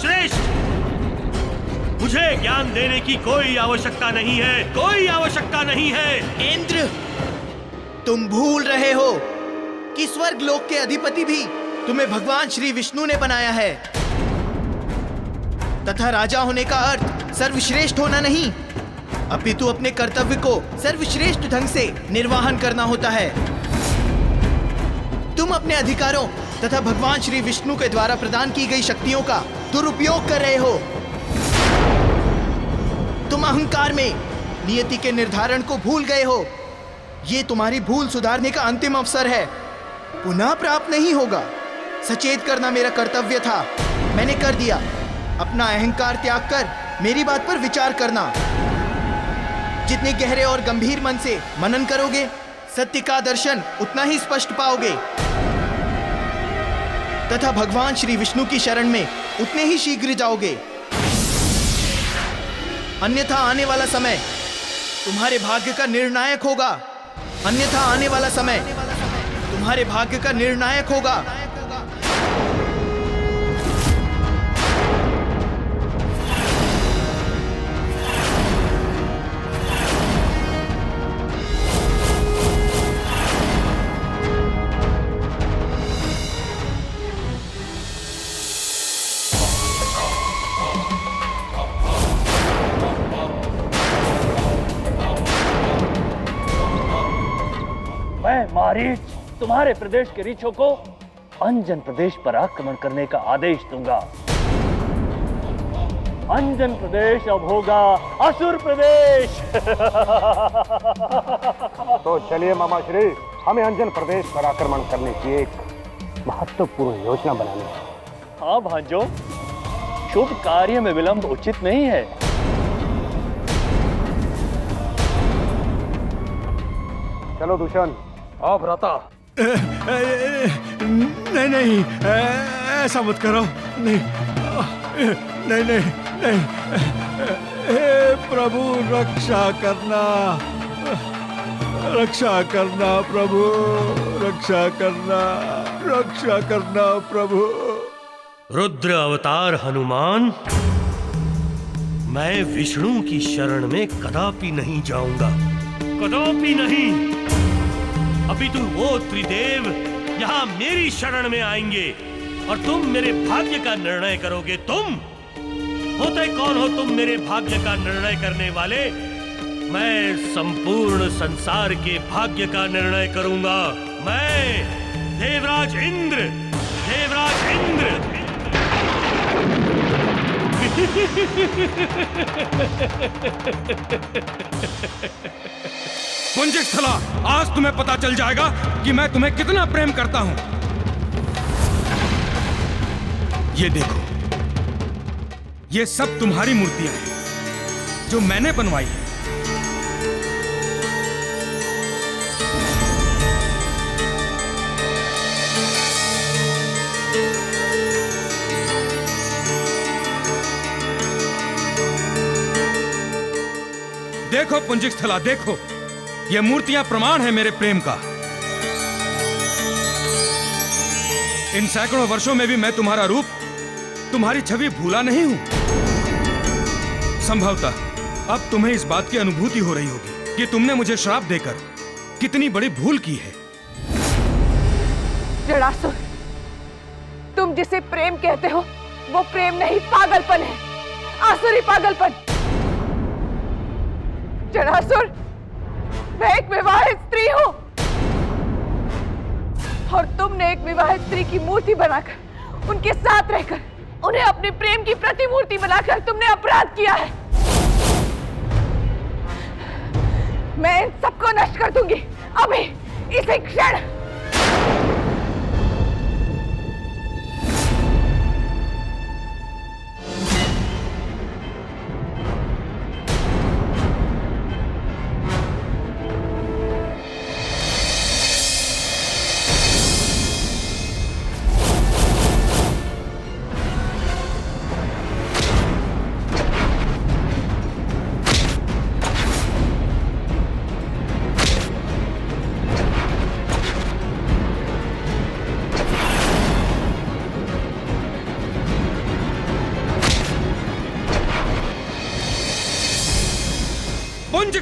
सर्वश्रेष्ठ, मुझे ज्ञान देने की कोई आवश्यकता नहीं है, कोई आवश्यकता नहीं है। इंद्र, तुम भूल रहे हो कि स्वर्ग लोक के अधिपति भी तुम्हें भगवान श्री विष्णु ने बनाया है, तथा राजा होने का अर्थ सर्वश्रेष्ठ होना नहीं, अपितु अपने कर्तव्य को सर्वश्रेष्ठ ढंग से निर्वाहन करना होता है। तुम अपने अधिकारों तथा भगवान श्री विष्णु के द्वारा प्रदान की गई शक्तियों का दुरुपयोग कर रहे हो। तुम अहंकार में नियति के निर्धारण को भूल गए हो। ये तुम्हारी भूल सुधारने का अंतिम अवसर है, पुनः प्राप्त नहीं होगा। सचेत करना मेरा कर्तव्य था, मैंने कर दिया। अपना अहंकार त्याग कर मेरी बात पर विचार करना। जितने गहरे और गंभीर मन से मनन करोगे, सत्य का दर्शन उतना ही स्पष्ट पाओगे, तथा भगवान श्री विष्णु की शरण में उतने ही शीघ्र जाओगे। अन्यथा आने वाला समय तुम्हारे भाग्य का निर्णायक होगा। अन्यथा आने वाला समय तुम्हारे भाग्य का निर्णायक होगा। मैं मारीच तुम्हारे प्रदेश के रीछों को अंजन प्रदेश पर आक्रमण करने का आदेश दूंगा। अंजन प्रदेश अब होगा असुर प्रदेश। तो चलिए मामा श्री, हमें अंजन प्रदेश पर आक्रमण करने की एक महत्वपूर्ण योजना बनानी है। हाँ भांजो, शुभ कार्य में विलंब उचित नहीं है। चलो दुष्यंत। आओ भ्राता। नहीं नहीं, ऐसा मत करो। नहीं नहीं नहीं नहीं, हे प्रभु रक्षा करना, रक्षा करना प्रभु, रक्षा करना, रक्षा करना प्रभु। रुद्र अवतार हनुमान, मैं विष्णु की शरण में कदापि नहीं जाऊंगा, कदापि नहीं। अपितु वो त्रिदेव यहाँ मेरी शरण में आएंगे और तुम मेरे भाग्य का निर्णय करोगे। तुम होते कौन हो तुम मेरे भाग्य का निर्णय करने वाले? मैं संपूर्ण संसार के भाग्य का निर्णय करूंगा। मैं देवराज इंद्र, देवराज इंद्र। पुंजस्थला, आज तुम्हें पता चल जाएगा कि मैं तुम्हें कितना प्रेम करता हूं। ये देखो, ये सब तुम्हारी मूर्तियां हैं जो मैंने बनवाई है। देखो पुंजस्थला, देखो, ये मूर्तियां प्रमाण है मेरे प्रेम का। इन सैकड़ों वर्षों में भी मैं तुम्हारा रूप, तुम्हारी छवि भूला नहीं हूं। संभवतः अब तुम्हें इस बात की अनुभूति हो रही होगी कि तुमने मुझे श्राप देकर कितनी बड़ी भूल की है। जड़ासुर, तुम जिसे प्रेम कहते हो वो प्रेम नहीं, पागलपन है, आसुरी पागलपन। जड़ासुर, मैं एक विवाहित स्त्री हूं और तुमने एक विवाहित स्त्री की मूर्ति बनाकर, उनके साथ रहकर, उन्हें अपने प्रेम की प्रतिमूर्ति बनाकर तुमने अपराध किया है। मैं इन सबको नष्ट कर दूंगी अभी, इसी क्षण।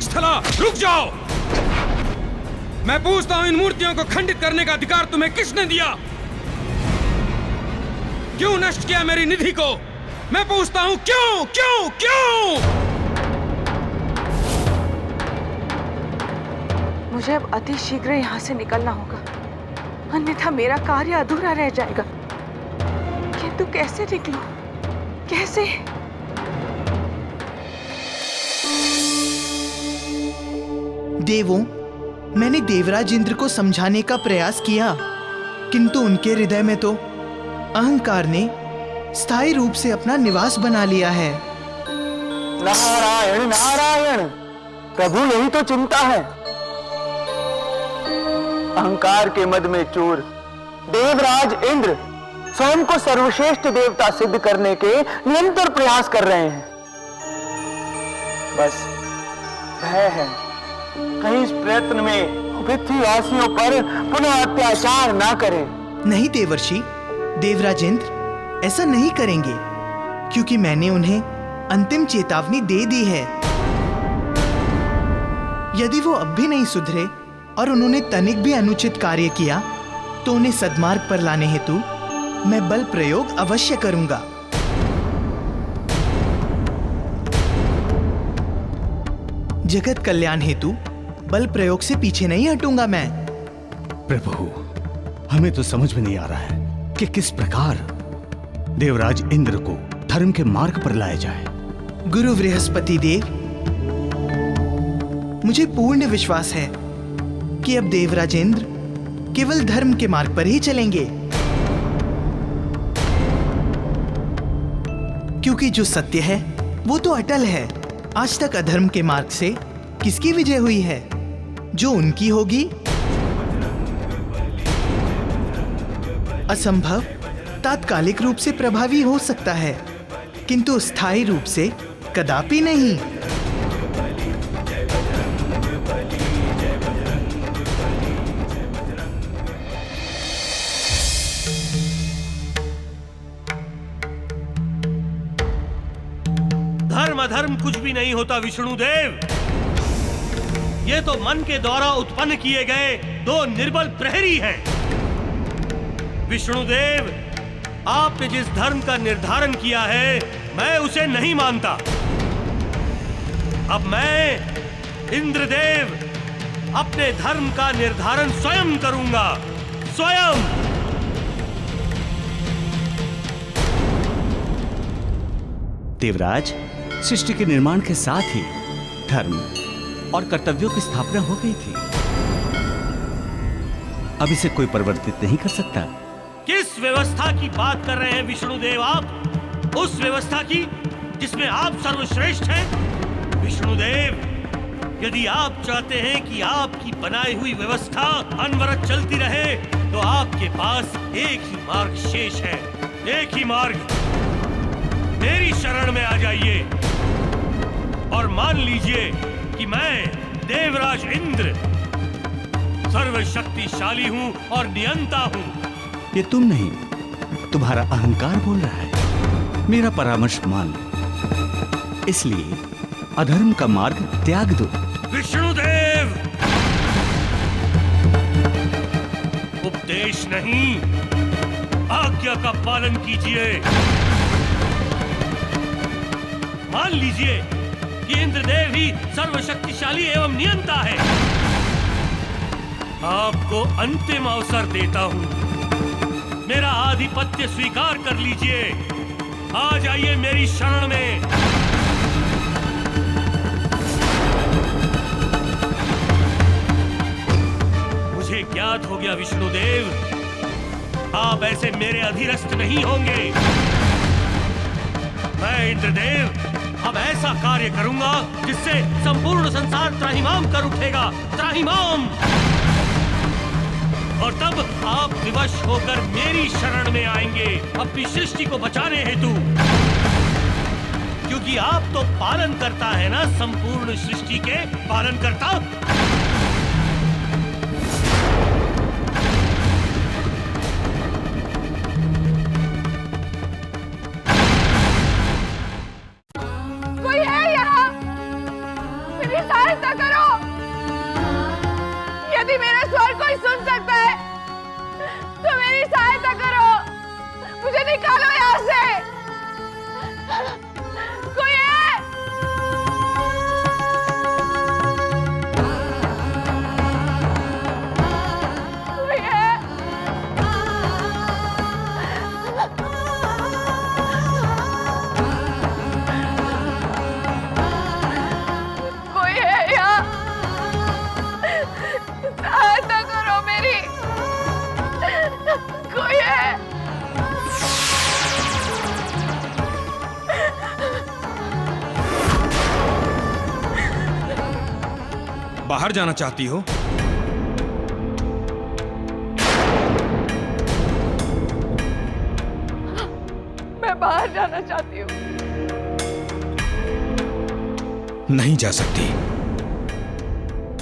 स्थला, रुक जाओ। मैं पूछता हूं, इन मूर्तियों को खंडित करने का अधिकार तुम्हें किसने दिया? क्यों नष्ट किया मेरी निधि को? मैं पूछता हूं, क्यों क्यों क्यों? मुझे अब अति शीघ्र यहाँ से निकलना होगा, अन्यथा मेरा कार्य अधूरा रह जाएगा। किंतु कैसे निकलूं? कैसे? देवों, मैंने देवराज इंद्र को समझाने का प्रयास किया, किंतु उनके हृदय में तो अहंकार ने स्थायी रूप से अपना निवास बना लिया है। नारायण नारायण, प्रभु यही तो चिंता है। अहंकार के मद में चूर देवराज इंद्र स्वयं को सर्वश्रेष्ठ देवता सिद्ध करने के निरंतर प्रयास कर रहे हैं। बस भय है, कहीं इस प्रयत्न में पृथ्वीवासियों पर पुनः अत्याचार ना करें। नहीं देवर्षि, देवराज इंद्र ऐसा नहीं करेंगे, क्योंकि मैंने उन्हें अंतिम चेतावनी दे दी है। यदि वो अब भी नहीं सुधरे और उन्होंने तनिक भी अनुचित कार्य किया, तो उन्हें सद्मार्ग पर लाने हेतु मैं बल प्रयोग अवश्य करूंगा। जगत कल्याण हेतु बल प्रयोग से पीछे नहीं हटूंगा मैं। प्रभु, हमें तो समझ में नहीं आ रहा है कि किस प्रकार देवराज इंद्र को धर्म के मार्ग पर लाया जाए। गुरु बृहस्पति देव, मुझे पूर्ण विश्वास है कि अब देवराज इंद्र केवल धर्म के मार्ग पर ही चलेंगे, क्योंकि जो सत्य है वो तो अटल है। आज तक अधर्म के मार्ग से किसकी विजय हुई है? जो उनकी होगी। असंभव तात्कालिक रूप से प्रभावी हो सकता है, किंतु स्थायी रूप से कदापि नहीं। धर्म अधर्म कुछ भी नहीं होता विष्णुदेव। ये तो मन के द्वारा उत्पन्न किए गए दो निर्बल प्रहरी हैं। विष्णुदेव, आपने जिस धर्म का निर्धारण किया है, मैं उसे नहीं मानता। अब मैं इंद्रदेव अपने धर्म का निर्धारण स्वयं करूंगा, स्वयं। देवराज, सृष्टि के निर्माण के साथ ही धर्म और कर्तव्यों की स्थापना हो गई थी। अब इसे कोई परिवर्तित नहीं कर सकता। किस व्यवस्था की बात कर रहे हैं विष्णुदेव आप? उस व्यवस्था की जिसमें आप सर्वश्रेष्ठ हैं? विष्णुदेव, यदि आप चाहते हैं कि आपकी बनाई हुई व्यवस्था अनवरत चलती रहे, तो आपके पास एक ही मार्ग शेष है। एक ही मार्ग, मेरी शरण में आ जाइए और मान लीजिए कि मैं देवराज इंद्र सर्वशक्तिशाली हूं और नियंता हूं। ये तुम नहीं, तुम्हारा अहंकार बोल रहा है। मेरा परामर्श मान लो, इसलिए अधर्म का मार्ग त्याग दो। विष्णुदेव, उपदेश नहीं, आज्ञा का पालन कीजिए। मान लीजिए कि इंद्रदेव ही सर्वशक्तिशाली एवं नियंता है। आपको अंतिम अवसर देता हूं, मेरा आधिपत्य स्वीकार कर लीजिए। आ जाइए मेरी शरण में। मुझे ज्ञात हो गया विष्णुदेव, आप ऐसे मेरे अधीनस्थ नहीं होंगे। मैं इंद्रदेव अब ऐसा कार्य करूंगा जिससे संपूर्ण संसार त्राहिमाम कर उठेगा, त्राहिमाम। और तब आप विवश होकर मेरी शरण में आएंगे अपनी सृष्टि को बचाने हेतु, क्योंकि आप तो पालन करता है ना, संपूर्ण सृष्टि के पालन करता। कोई है यहाँ? मेरी सहायता निकालो यहाँ से। कोई है? कोई है? कोई है यहाँ? सहायता करो मेरी। कोई है? बाहर जाना चाहती हो? मैं बाहर जाना चाहती हूँ। नहीं जा सकती।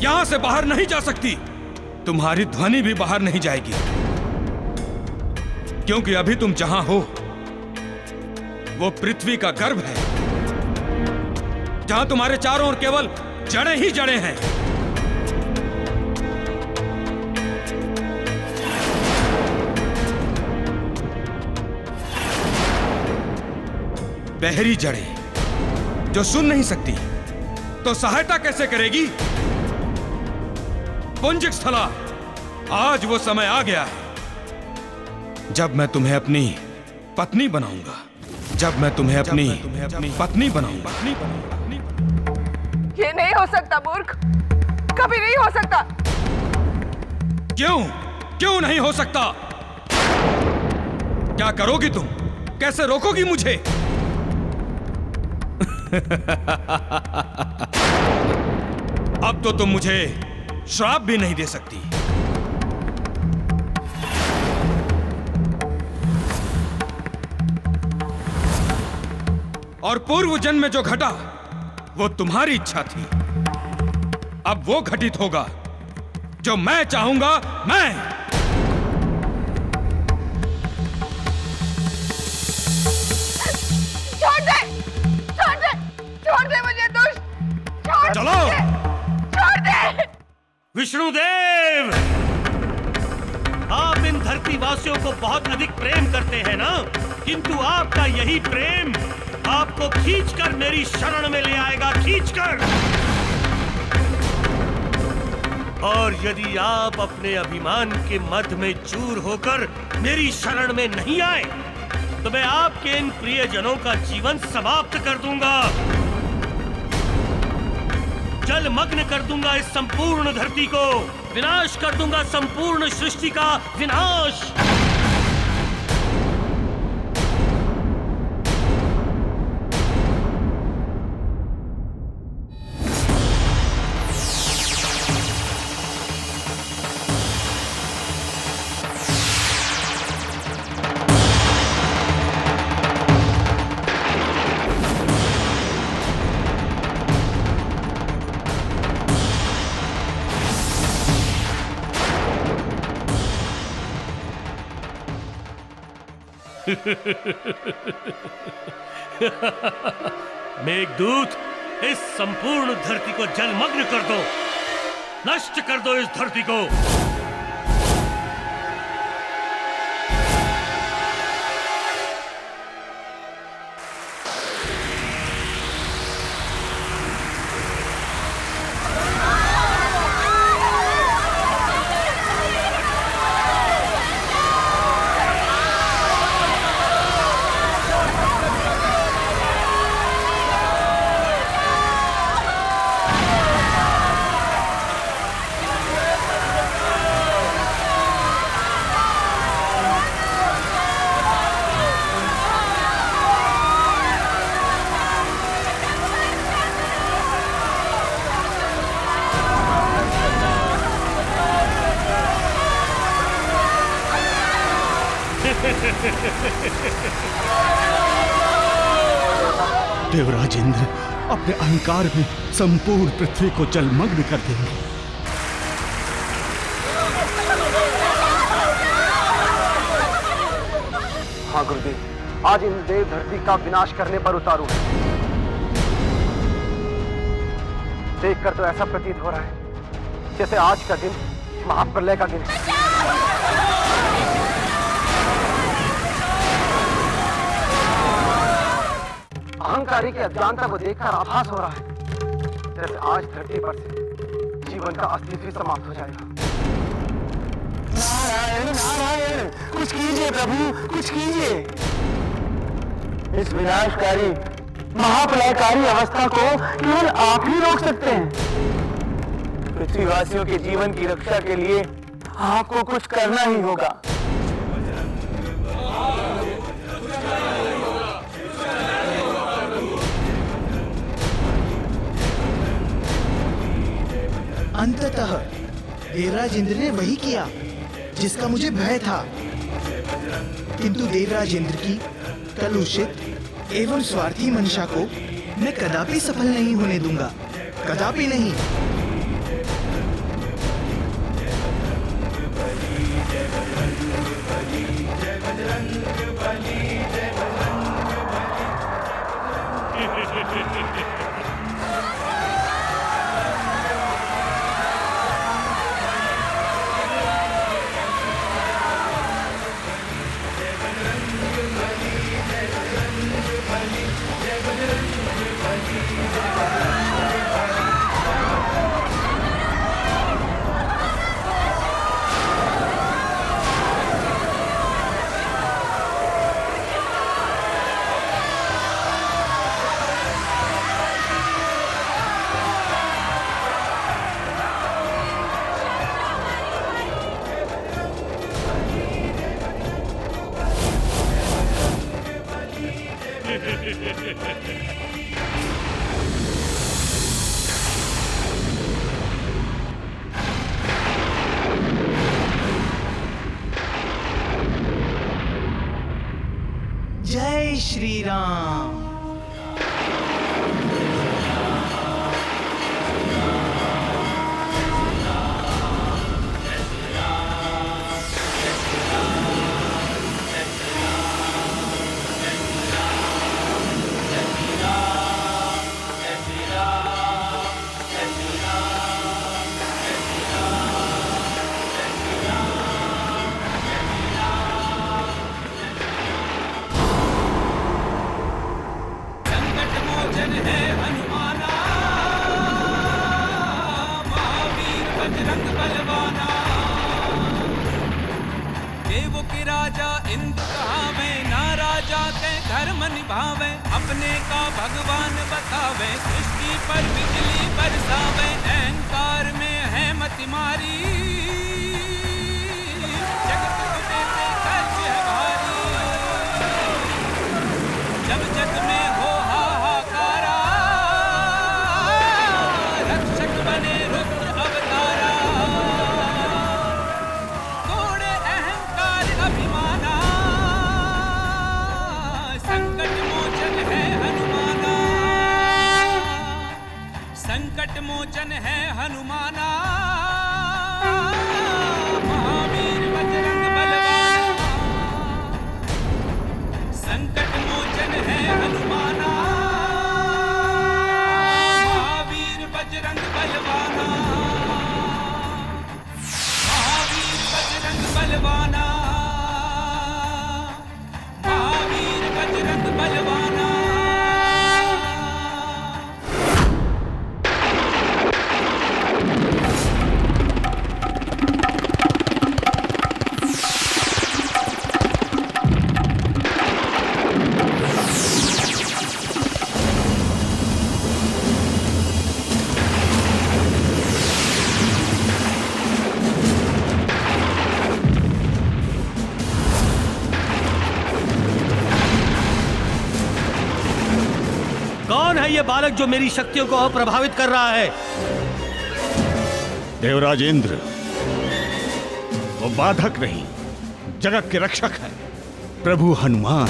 यहां से बाहर नहीं जा सकती। तुम्हारी ध्वनि भी बाहर नहीं जाएगी, क्योंकि अभी तुम जहां हो वो पृथ्वी का गर्भ है, जहां तुम्हारे चारों ओर केवल जड़ें ही जड़ें हैं। बहरी जड़ें जो सुन नहीं सकती, तो सहायता कैसे करेगी? पुंजिक स्थला, आज वो समय आ गया है जब मैं तुम्हें अपनी पत्नी बनाऊंगा। जब मैं तुम्हें अपनी पत्नी बनाऊंगा। ये नहीं हो सकता मूर्ख, कभी नहीं हो सकता। क्यों? क्यों नहीं हो सकता? क्या करोगी तुम? कैसे रोकोगी मुझे? अब तो तुम मुझे श्राप भी नहीं दे सकती। और पूर्व जन्म में जो घटा वो तुम्हारी इच्छा थी, अब वो घटित होगा जो मैं चाहूंगा। मैं छोड़ दे, छोड़ दे, छोड़ दे मुझे दुष्ट, छोड़ चलो। छोड़ दे। विष्णुदेव, आप इन धरतीवासियों को बहुत अधिक प्रेम करते हैं ना, किंतु आपका यही प्रेम आपको खींचकर मेरी शरण में ले आएगा, खींचकर। और यदि आप अपने अभिमान के मद में चूर होकर मेरी शरण में नहीं आए, तो मैं आपके इन प्रियजनों का जीवन समाप्त कर दूंगा, जलमग्न कर दूंगा इस संपूर्ण धरती को, विनाश कर दूंगा संपूर्ण सृष्टि का विनाश। मेघदूत, इस संपूर्ण धरती को जलमग्न कर दो, नष्ट कर दो इस धरती को। देवराज इंद्र अपने अहंकार में संपूर्ण पृथ्वी को जलमग्न कर देंगे। हाँ गुरुदेव, आज इन देव धरती का विनाश करने पर उतारू है। देखकर तो ऐसा प्रतीत हो रहा है जैसे आज का दिन महाप्रलय का दिन है। अहंकारी की अज्ञानता को देखकर आभास हो रहा है जैसे आज धरती पर से जीवन का अस्तित्व ही समाप्त हो जाएगा। नारायण नारायण, कुछ कीजिए प्रभु, कुछ कीजिए। इस विनाशकारी महाप्रलयकारी अवस्था को केवल आप ही रोक सकते हैं। पृथ्वीवासियों के जीवन की रक्षा के लिए आपको कुछ करना ही होगा। अंततः देवराज इंद्र ने वही किया जिसका मुझे भय था, किंतु देवराज इंद्र की कलुषित एवं स्वार्थी मंशा को मैं कदापि सफल नहीं होने दूंगा, कदापि नहीं। जय श्री राम। धर्म निभावे, अपने का भगवान बतावे, सृष्टि पर बिजली बरसावे, अहंकार में है मति मारी, जगत को देते कर्ज है भारी, जब जग में हो हाहाकारा, रक्षक बने रुद्र अवतारा, तोड़े अहंकार अभिमाना, संकट मोचन है हनुमाना, संकट मोचन है हनुमाना, महावीर बजरंग बलवाना, संकट मोचन है हनुमाना, महावीर बजरंग बलवाना, महावीर बजरंग बलवाना, महावीर बजरंग बलवाना। कौन है ये बालक जो मेरी शक्तियों को अप्रभावित कर रहा है? देवराज इंद्र, वो बाधक नहीं, जगत के रक्षक है। प्रभु हनुमान,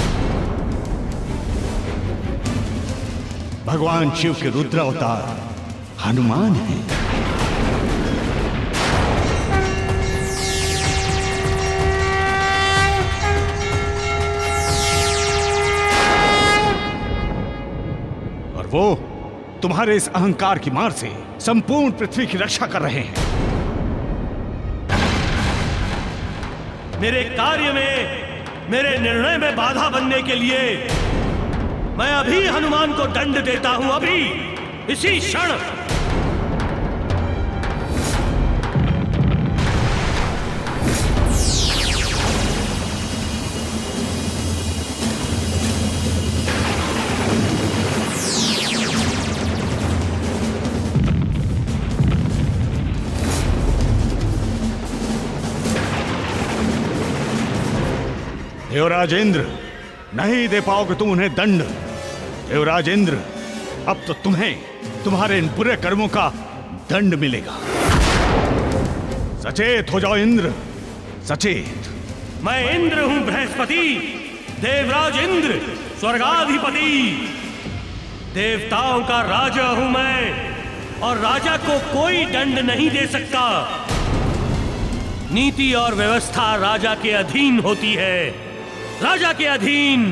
भगवान शिव के रुद्र अवतार हनुमान है। और वो तुम्हारे इस अहंकार की मार से संपूर्ण पृथ्वी की रक्षा कर रहे हैं। मेरे कार्य में, मेरे निर्णय में बाधा बनने के लिए मैं अभी हनुमान को दंड देता हूं, अभी इसी क्षण। देवराज इंद्र, नहीं दे पाओगे तुम उन्हें दंड। देवराज इंद्र, अब तो तुम्हें तुम्हारे इन बुरे कर्मों का दंड मिलेगा। सचेत हो जाओ इंद्र, सचेत। मैं इंद्र हूं बृहस्पति, देवराज इंद्र, स्वर्गाधिपति। देवताओं का राजा हूं मैं, और राजा को कोई दंड नहीं दे सकता। नीति और व्यवस्था राजा के अधीन होती है, राजा के अधीन।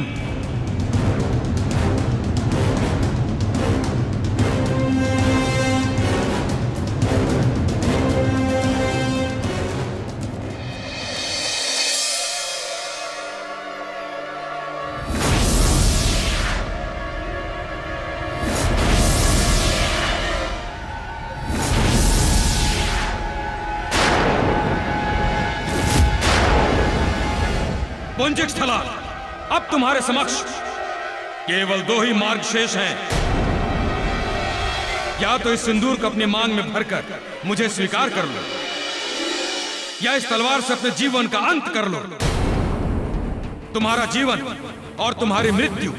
पुंजिक स्थला, अब तुम्हारे समक्ष केवल 2 ही मार्ग शेष हैं। या तो इस सिंदूर को अपने मांग में भरकर मुझे स्वीकार कर लो, या इस तलवार से अपने जीवन का अंत कर लो। तुम्हारा जीवन और तुम्हारी मृत्यु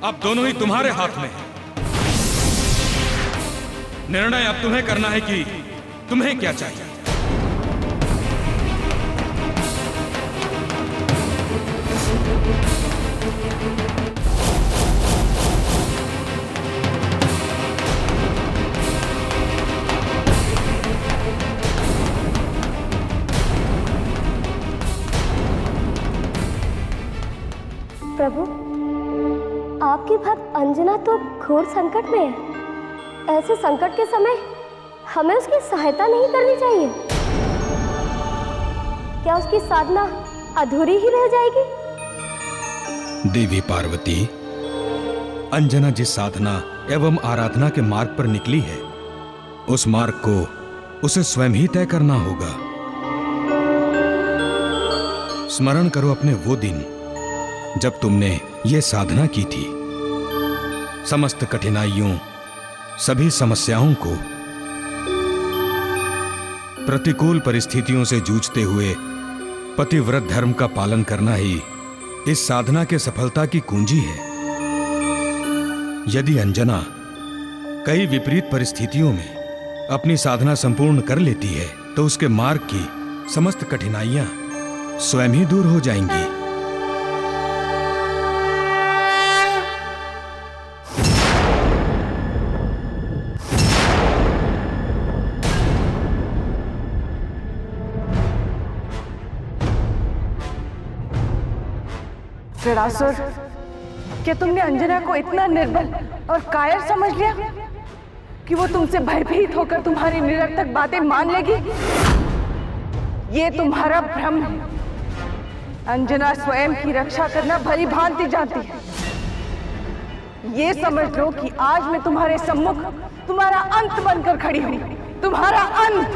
अब दोनों ही तुम्हारे हाथ में है। निर्णय अब तुम्हें करना है कि तुम्हें क्या चाहिए। प्रभु, आपकी भक्त अंजना तो घोर संकट में है। ऐसे संकट के समय हमें उसकी सहायता नहीं करनी चाहिए। क्या उसकी साधना अधूरी ही रह जाएगी? देवी पार्वती, अंजना जिस साधना एवं आराधना के मार्ग पर निकली है, उस मार्ग को उसे स्वयं ही तय करना होगा। स्मरण करो अपने वो दिन जब तुमने ये साधना की थी। समस्त कठिनाइयों, सभी समस्याओं को, प्रतिकूल परिस्थितियों से जूझते हुए पतिव्रत धर्म का पालन करना ही इस साधना के सफलता की कुंजी है। यदि अंजना कई विपरीत परिस्थितियों में अपनी साधना संपूर्ण कर लेती है, तो उसके मार्ग की समस्त कठिनाइयां स्वयं ही दूर हो जाएंगी। जरासुर, क्या तुमने अंजना को इतना निर्बल और कायर समझ लिया कि वो तुमसे भयभीत होकर तुम्हारी निरर्थक बातें मान लेगी? ये तुम्हारा भ्रम है। अंजना स्वयं की रक्षा करना भली भांति जानती है। ये समझ लो कि आज मैं तुम्हारे सम्मुख तुम्हारा अंत बनकर खड़ी हूं, तुम्हारा अंत।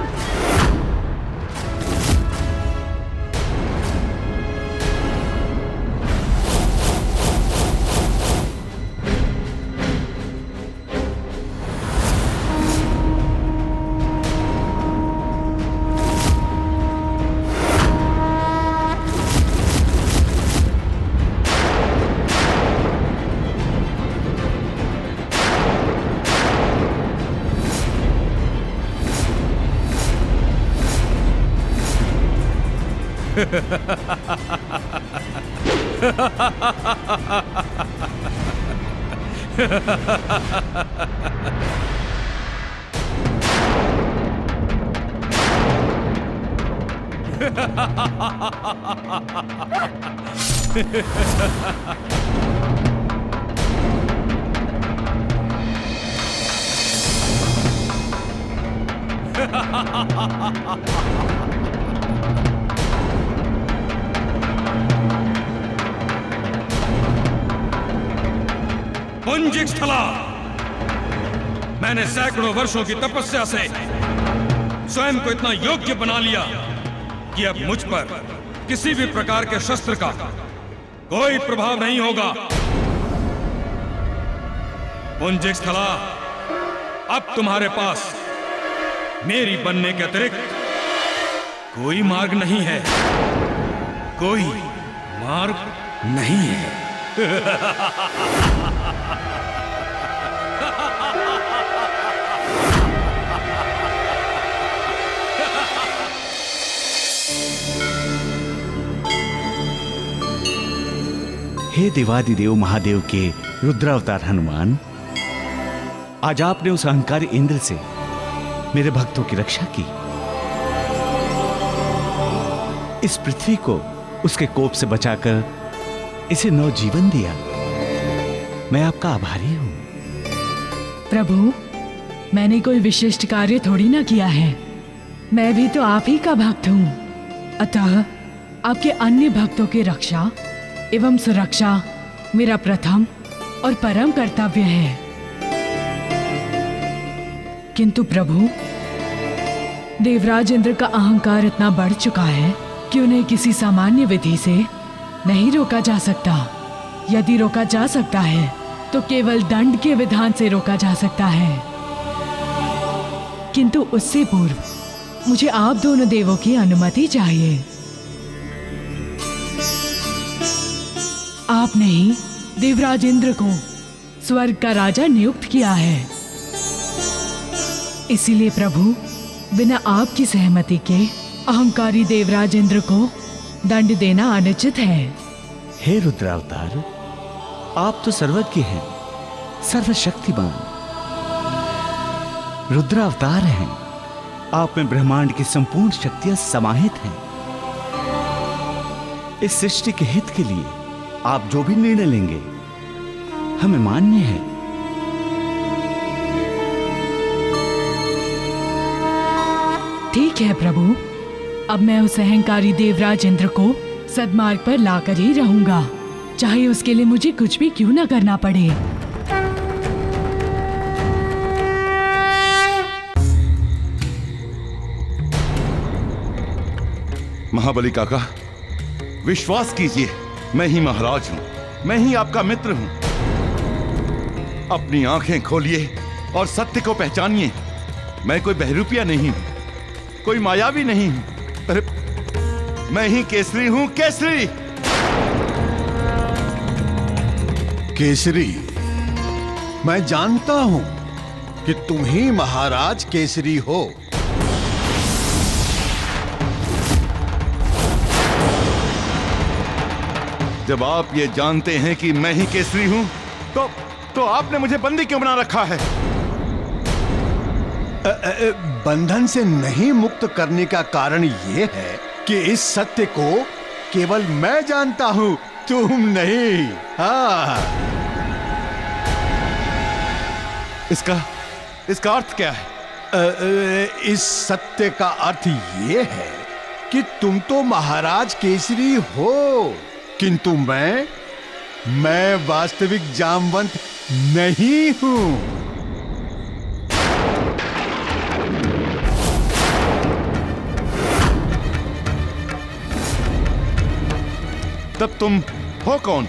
पुंजिकस्थला, मैंने सैकड़ों वर्षों की तपस्या से स्वयं को इतना योग्य बना लिया कि अब मुझ पर किसी भी प्रकार के शस्त्र का कोई प्रभाव नहीं होगा। पुंजिकस्थला, अब तुम्हारे पास मेरी बनने के अतिरिक्त कोई मार्ग नहीं है, कोई मार्ग नहीं है। हे देवादिदेव महादेव के रुद्रावतार हनुमान, आज आपने उस अहंकारी इंद्र से मेरे भक्तों की रक्षा की, इस पृथ्वी को उसके कोप से बचाकर इसे नवजीवन दिया। मैं आपका आभारी हूं। प्रभु, मैंने कोई विशिष्ट कार्य थोड़ी ना किया है, मैं भी तो आप ही का भक्त हूं। अतः आपके अन्य भक्तों की रक्षा एवं सुरक्षा मेरा प्रथम और परम कर्तव्य है। किंतु प्रभु, देवराज इंद्र का अहंकार इतना बढ़ चुका है कि उन्हें किसी सामान्य विधि से नहीं रोका जा सकता। यदि रोका जा सकता है तो केवल दंड के विधान से रोका जा सकता है। किंतु उससे पूर्व मुझे आप दोनों देवों की अनुमति चाहिए। आपने ही देवराज इंद्र को स्वर्ग का राजा नियुक्त किया है, इसीलिए प्रभु, बिना आपकी सहमति के अहंकारी देवराज इंद्र को दंड देना अनुचित है। हे रुद्रावतार, आप तो सर्वज्ञ हैं, सर्वशक्तिमान रुद्रावतार हैं। आप में ब्रह्मांड की संपूर्ण शक्तियां समाहित हैं। इस सृष्टि के हित के लिए आप जो भी निर्णय लेंगे हमें मान्य है। ठीक है प्रभु, अब मैं उस अहंकारी देवराज इंद्र को सद्मार्ग पर लाकर ही रहूंगा, चाहे उसके लिए मुझे कुछ भी क्यों ना करना पड़े। महाबली काका, विश्वास कीजिए, मैं ही महाराज हूं, मैं ही आपका मित्र हूं। अपनी आंखें खोलिए और सत्य को पहचानिए। मैं कोई बहरूपिया नहीं हूं, कोई मायावी नहीं हूं। अरे, मैं ही केसरी हूं, केसरी। केसरी, मैं जानता हूं कि तुम ही महाराज केसरी हो। जब आप ये जानते हैं कि मैं ही केसरी हूं, तो आपने मुझे बंदी क्यों बना रखा है? बंधन से नहीं मुक्त करने का कारण यह है कि इस सत्य को केवल मैं जानता हूं, तुम नहीं। हाँ। इसका अर्थ क्या है? इस सत्य का अर्थ यह है कि तुम तो महाराज केसरी हो, किंतु मैं वास्तविक जामवंत नहीं हूं। तब तुम हो कौन?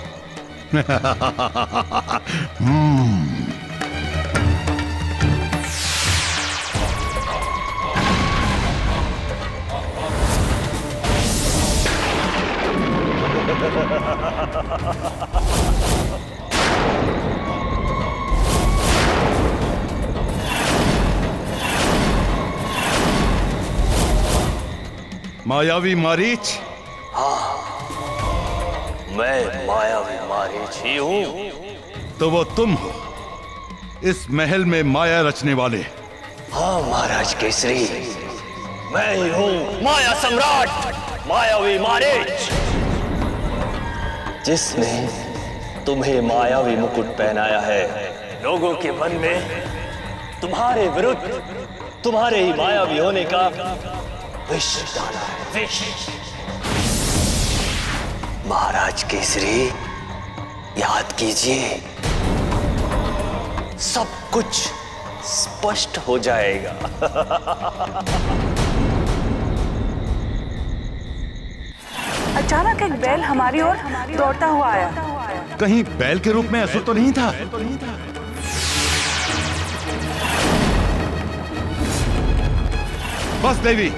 मायावी मारीच? हाँ, मैं मायावी मारीच ही हूँ। तो वो तुम हो, इस महल में माया रचने वाले? हाँ महाराज केसरी, मैं ही हूँ माया सम्राट मायावी मारीच, जिसने तुम्हें मायावी मुकुट पहनाया है। लोगों के मन में तुम्हारे विरुद्ध, तुम्हारे ही मायावी होने का विष डाला है, विष। महाराज केसरी, याद कीजिए, सब कुछ स्पष्ट हो जाएगा। अचानक एक बैल हमारी ओर दौड़ता हुआ आया। कहीं बैल के रूप में असुर तो नहीं था? बस देवी,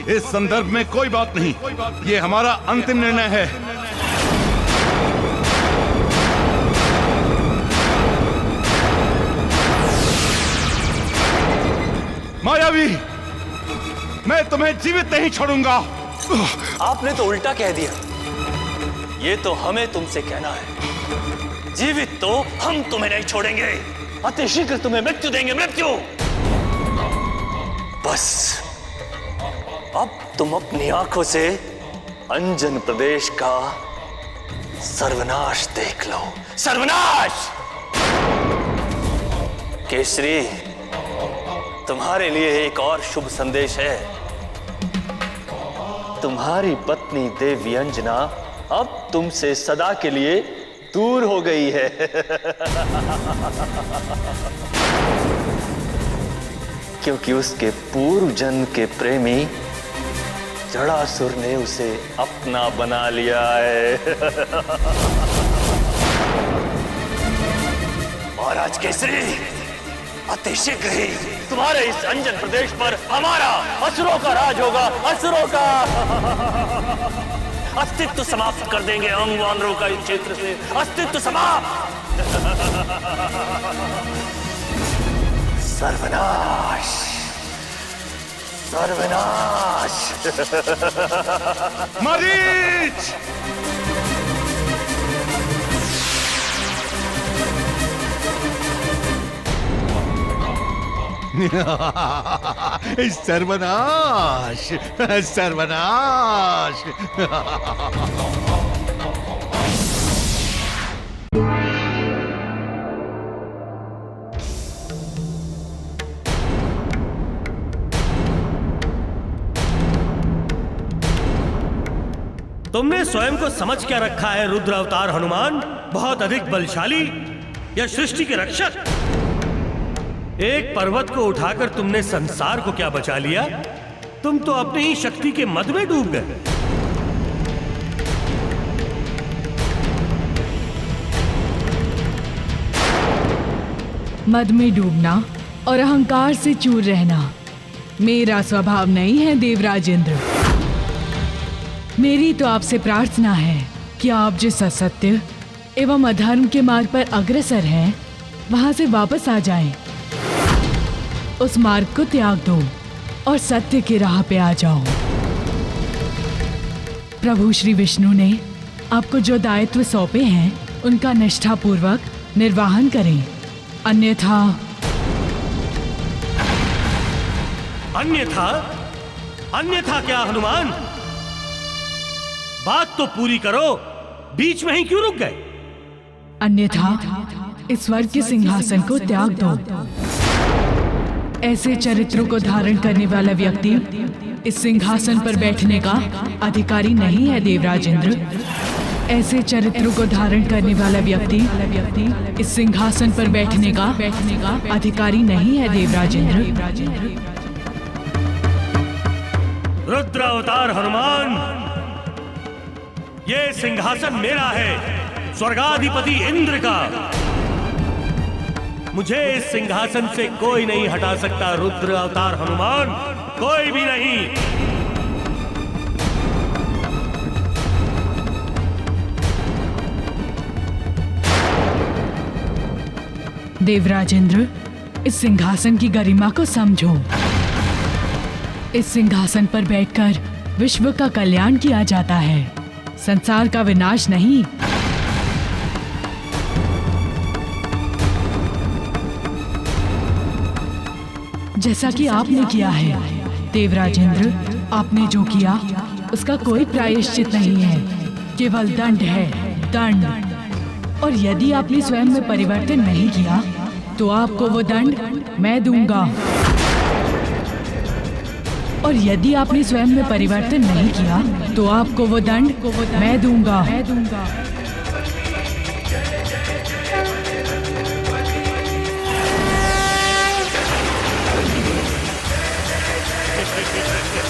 इस संदर्भ में कोई बात नहीं। ये हमारा अंतिम निर्णय है। मायावी, मैं तुम्हें जीवित नहीं छोड़ूंगा। आपने तो उल्टा कह दिया। ये तो हमें तुमसे कहना है। जीवित तो हम तुम्हें नहीं छोड़ेंगे, अतिशीघ्र तुम्हें मृत्यु देंगे, मृत्यु। बस अब तुम अपनी आंखों से अंजन प्रदेश का सर्वनाश देख लो। सर्वनाश! केसरी, तुम्हारे लिए एक और शुभ संदेश है। तुम्हारी पत्नी देवी अंजना अब तुमसे सदा के लिए दूर हो गई है। क्योंकि उसके पूर्व जन्म के प्रेमी जड़ासुर ने उसे अपना बना लिया है। महाराज केसरी, अतिशीघ्र ही तुम्हारे इस अंजन प्रदेश पर हमारा असुरों का राज होगा। असुरों का अस्तित्व समाप्त कर देंगे हम वानरों का इस क्षेत्र से। अस्तित्व समाप्त। सर्वनाश, सर्वनाश। मरीच! सर्वनाश, सर्वनाश। तुमने स्वयं को समझ क्या रखा है रुद्र अवतार हनुमान? बहुत अधिक बलशाली या सृष्टि के रक्षक? एक पर्वत को उठाकर तुमने संसार को क्या बचा लिया? तुम तो अपनी ही शक्ति के मद में डूब गए। मद में डूबना और अहंकार से चूर रहना मेरा स्वभाव नहीं है देवराजेंद्र। मेरी तो आपसे प्रार्थना है कि आप जिस असत्य एवं अधर्म के मार्ग पर अग्रसर हैं, वहां से वापस आ जाएं। उस मार्ग को त्याग दो और सत्य की राह पे आ जाओ। प्रभु श्री विष्णु ने आपको जो दायित्व सौंपे हैं, उनका निष्ठापूर्वक निर्वहन करें, अन्यथा अन्यथा क्या हनुमान? बात तो पूरी करो, बीच में ही क्यों रुक गए? अन्यथा इस स्वर्ग के सिंहासन को त्याग दो। ऐसे चरित्रों को धारण करने वाला व्यक्ति इस सिंहासन पर बैठने का अधिकारी नहीं है देवराजेंद्र। ऐसे चरित्रों को धारण करने वाला व्यक्ति इस सिंहासन पर बैठने का अधिकारी नहीं है देवराजेंद्र। रुद्र अवतार हनुमान, ये सिंहासन मेरा है, स्वर्गाधिपति इंद्र का। मुझे इस सिंहासन से कोई नहीं हटा सकता रुद्र अवतार हनुमान, कोई भी नहीं। देवराजेंद्र, इस सिंहासन की गरिमा को समझो। इस सिंहासन पर बैठकर विश्व का कल्याण किया जाता है, संसार का विनाश नहीं। जैसा कि आपने किया है देवराजेंद्र, आपने जो किया उसका कोई प्रायश्चित नहीं है, केवल दंड है, दंड। और यदि आपने स्वयं में परिवर्तन नहीं किया तो आपको वो दंड मैं दूंगा। और यदि आपने स्वयं में परिवर्तन नहीं किया तो आपको वो दंड मैं दूंगा। विजय